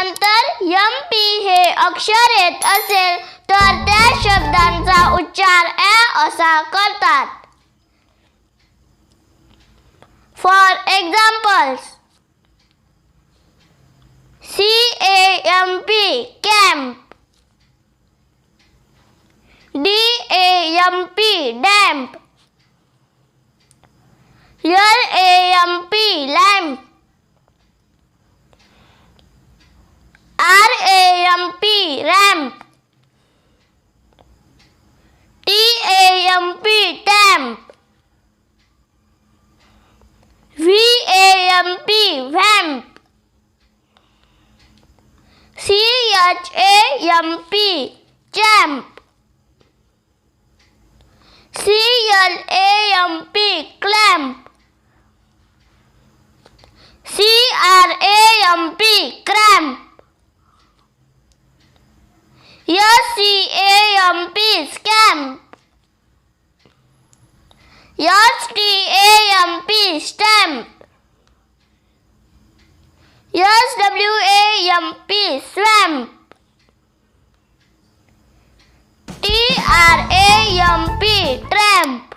नंतर MP हे अक्षर येत असेल तर त्या शब्दांचा उच्चार ॲ असा करतात. For examples, CAMP camp, DAMP damp, LAMP lamp, RAMP ramp, TAMP tamp, VAMP vamp, CHAMP champ, CLAMP clamp, CRAMP cramp, SCAMP scamp, STAMP stamp, SWAMP swamp, TRAMP tramp,